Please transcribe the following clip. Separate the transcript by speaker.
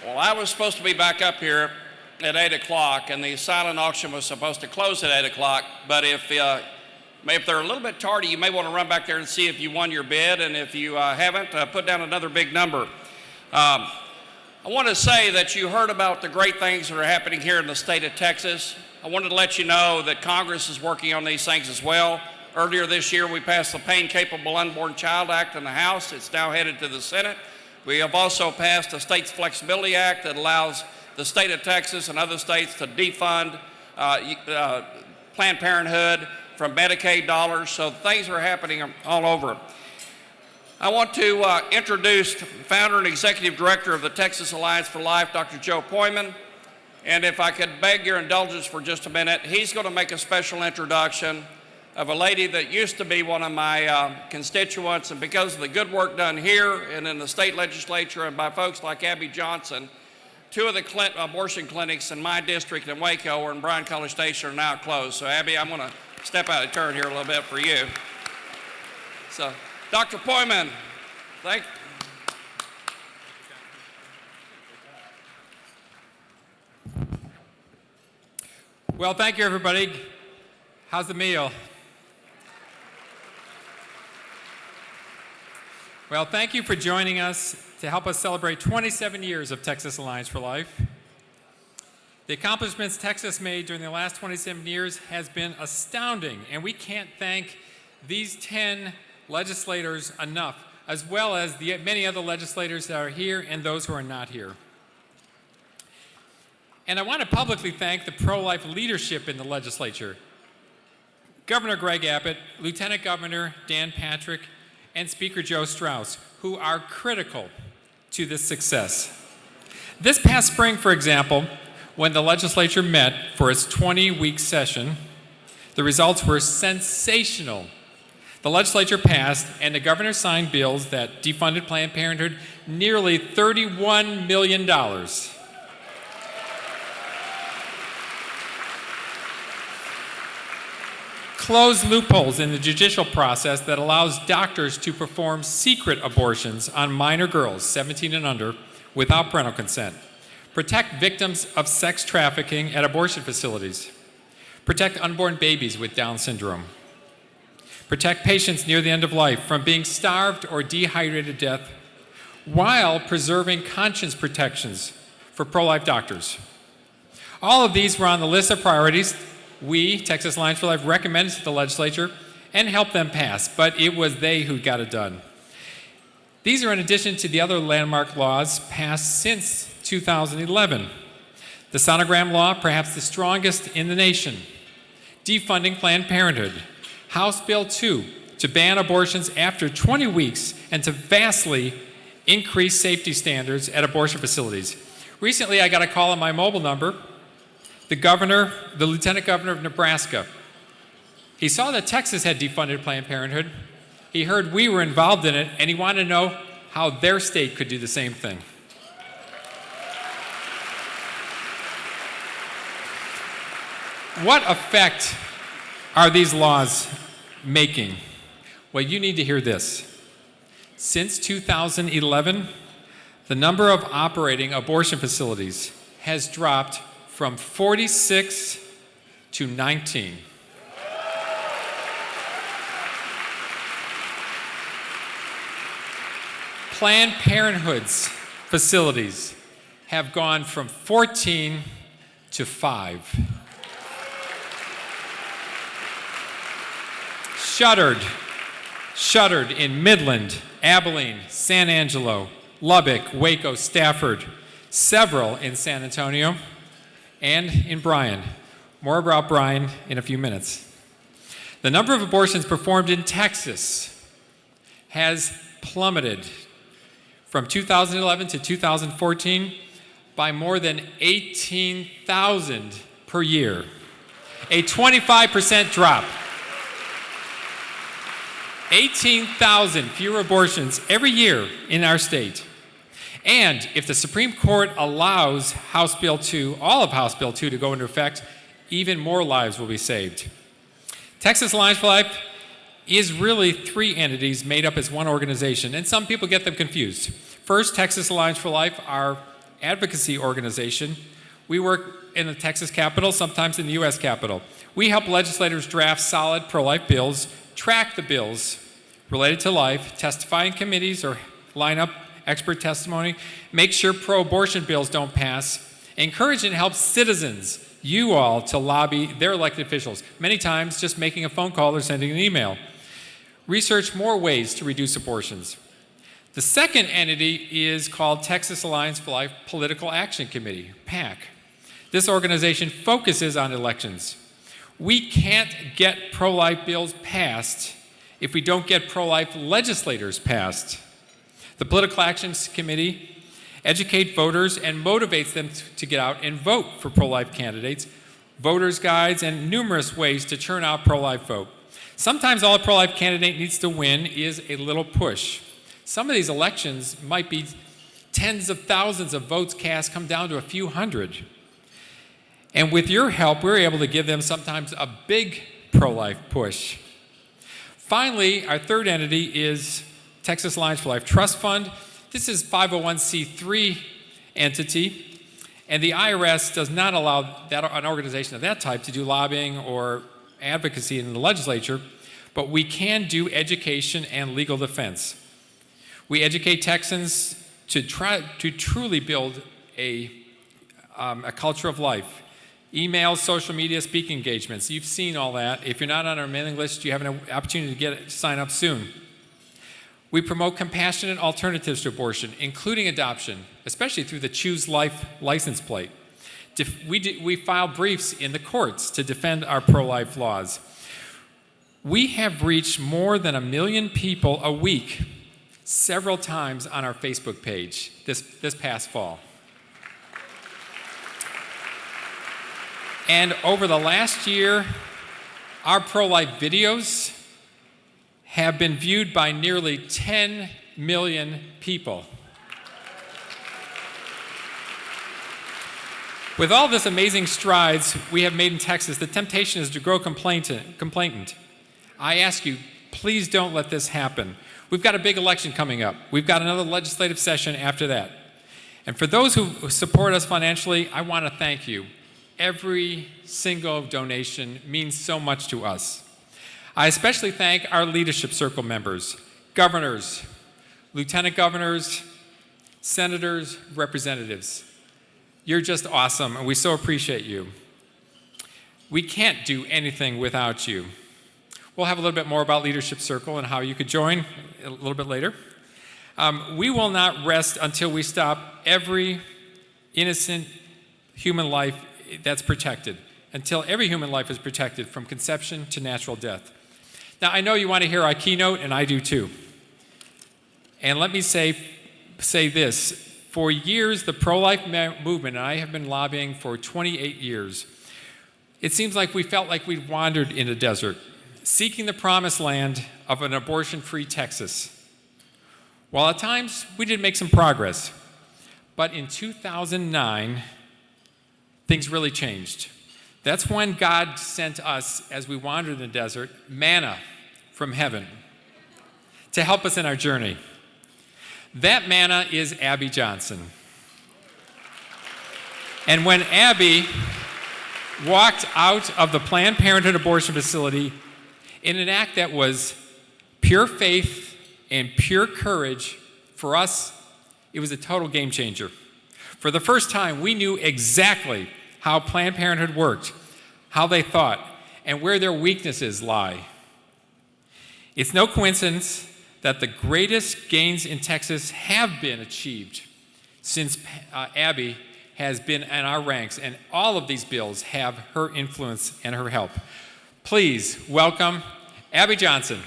Speaker 1: Well, I was supposed to be back up here at 8 o'clock, and the silent auction was supposed to close at 8 o'clock, but if they're a little bit tardy, you may want to run back there and see if you won your bid, and if you haven't, put down another big number. I want to say that you heard about the great things that are happening here in the state of Texas. I wanted to let you know that Congress is working on these things as well. Earlier this year, we passed the Pain Capable Unborn Child Act in the House. It's now headed to the Senate. We have also passed the State's Flexibility Act that allows the state of Texas and other states to defund Planned Parenthood from Medicaid dollars. So things are happening all over. I want to introduce the founder and executive director of the Texas Alliance for Life, Dr. Joe Pojman. And if I could beg your indulgence for just a minute, he's going to make a special introduction of a lady that used to be one of my constituents, and because of the good work done here and in the state legislature and by folks like Abby Johnson, two of the abortion clinics in my district in Waco or in Bryan College Station are now closed. So Abby, I'm going to step out of turn here a little bit for you. So, Dr. Pojman, thank you.
Speaker 2: Well, thank you, everybody. How's the meal? Well, thank you for joining us to help us celebrate 27 years of Texas Alliance for Life. The accomplishments Texas made during the last 27 years has been astounding, and we can't thank these 10 legislators enough, as well as the many other legislators that are here and those who are not here. And I want to publicly thank the pro-life leadership in the legislature. Governor Greg Abbott, Lieutenant Governor Dan Patrick, and Speaker Joe Strauss, who are critical to this success. This past spring, for example, when the legislature met for its 20-week session, the results were sensational. The legislature passed and the governor signed bills that defunded Planned Parenthood nearly $31 million. Closed loopholes in the judicial process that allows doctors to perform secret abortions on minor girls, 17 and under, without parental consent. Protect victims of sex trafficking at abortion facilities. Protect unborn babies with Down syndrome. Protect patients near the end of life from being starved or dehydrated to death while preserving conscience protections for pro-life doctors. All of these were on the list of priorities we, Texas Alliance for Life, recommended to the legislature and helped them pass, but it was they who got it done. These are in addition to the other landmark laws passed since 2011. The Sonogram Law, perhaps the strongest in the nation. Defunding Planned Parenthood. House Bill 2, to ban abortions after 20 weeks and to vastly increase safety standards at abortion facilities. Recently, I got a call on my mobile number. The Lieutenant Governor of Nebraska, he saw that Texas had defunded Planned Parenthood. He heard we were involved in it, and he wanted to know how their state could do the same thing. What effect are these laws making? Well, you need to hear this. Since 2011, the number of operating abortion facilities has dropped from 46 to 19. Planned Parenthood's facilities have gone from 14 to 5. Shuttered in Midland, Abilene, San Angelo, Lubbock, Waco, Stafford, several in San Antonio, and in Bryan. More about Bryan in a few minutes. The number of abortions performed in Texas has plummeted from 2011 to 2014 by more than 18,000 per year, a 25% drop. 18,000 fewer abortions every year in our state. And if the Supreme Court allows House Bill 2, all of House Bill 2 to go into effect, even more lives will be saved. Texas Alliance for Life is really three entities made up as one organization, and some people get them confused. First, Texas Alliance for Life, our advocacy organization. We work in the Texas Capitol, sometimes in the U.S. Capitol. We help legislators draft solid pro-life bills, track the bills related to life, testify in committees or line up expert testimony, make sure pro-abortion bills don't pass, encourage and help citizens, you all, to lobby their elected officials, many times just making a phone call or sending an email. Research more ways to reduce abortions. The second entity is called Texas Alliance for Life Political Action Committee, PAC. This organization focuses on elections. We can't get pro-life bills passed if we don't get pro-life legislators passed. The Political Action Committee educates voters and motivates them to get out and vote for pro-life candidates, voters' guides, and numerous ways to turn out pro-life vote. Sometimes all a pro-life candidate needs to win is a little push. Some of these elections might be tens of thousands of votes cast, come down to a few hundred. And with your help, we're able to give them sometimes a big pro-life push. Finally, our third entity is Texas Alliance for Life Trust Fund. This is 501c3 entity, and the IRS does not allow an organization of that type to do lobbying or advocacy in the legislature, but we can do education and legal defense. We educate Texans to try to truly build a culture of life. Emails, social media, speaking engagements. You've seen all that. If you're not on our mailing list, you have an opportunity to sign up soon. We promote compassionate alternatives to abortion, including adoption, especially through the Choose Life license plate. We file briefs in the courts to defend our pro-life laws. We have reached more than 1 million people a week, several times on our Facebook page this past fall. And over the last year, our pro-life videos have been viewed by nearly 10 million people. With all this amazing strides we have made in Texas, the temptation is to grow complainant. I ask you, please don't let this happen. We've got a big election coming up. We've got another legislative session after that. And for those who support us financially, I want to thank you. Every single donation means so much to us. I especially thank our leadership circle members, governors, lieutenant governors, senators, representatives. You're just awesome, and we so appreciate you. We can't do anything without you. We'll have a little bit more about Leadership Circle and how you could join a little bit later. We will not rest until we stop every innocent human life that's protected, until every human life is protected from conception to natural death. Now, I know you want to hear our keynote, and I do too. And let me say this. For years, the pro-life movement, and I have been lobbying for 28 years, it seems like we felt like we'd wandered in a desert, seeking the promised land of an abortion-free Texas. While at times, we did make some progress. But in 2009, things really changed. That's when God sent us, as we wandered in the desert, manna from heaven to help us in our journey. That manna is Abby Johnson. And when Abby walked out of the Planned Parenthood abortion facility in an act that was pure faith and pure courage, for us, it was a total game changer. For the first time, we knew exactly how Planned Parenthood worked, how they thought, and where their weaknesses lie. It's no coincidence that the greatest gains in Texas have been achieved since Abby has been in our ranks, and all of these bills have her influence and her help. Please welcome Abby Johnson.